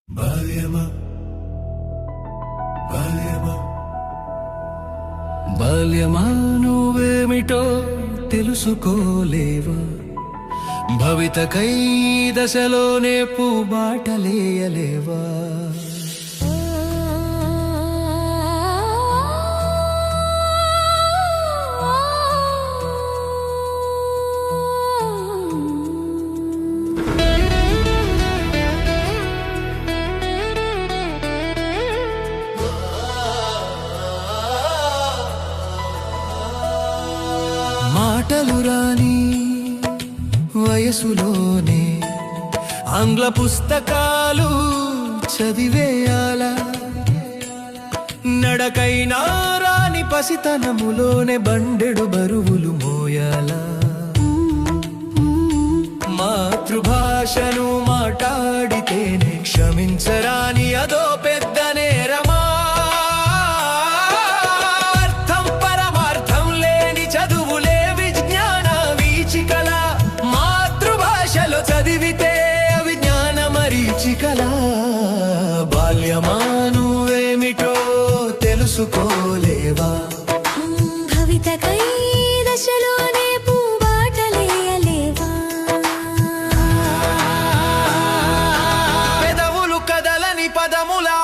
బాల్యమా బాల్యమా బాల్యమా నువ్వేమిటో తెలుసుకోలేవా? భవితకై దశలోనే పూబాటలేయలేవా? మాటలు రాని వయసులోనే ఆంగ్ల పుస్తకాలు చదివేయాలా? నడకైనా రాని పసితనములోనే బండెడు బరువులు మోయాలా? మాతృభాషను మాట్లాడితేనే క్షమించరాని అదో పెద్ద నేరమా? చదివితే అవిజ్ఞాన మరీచికలా. బాల్యమా నువ్వేమిటో తెలుసుకోలేవా? భవితకై దశలోనే పూబాటలేయలేవా? పెదవులు కదలని పదములా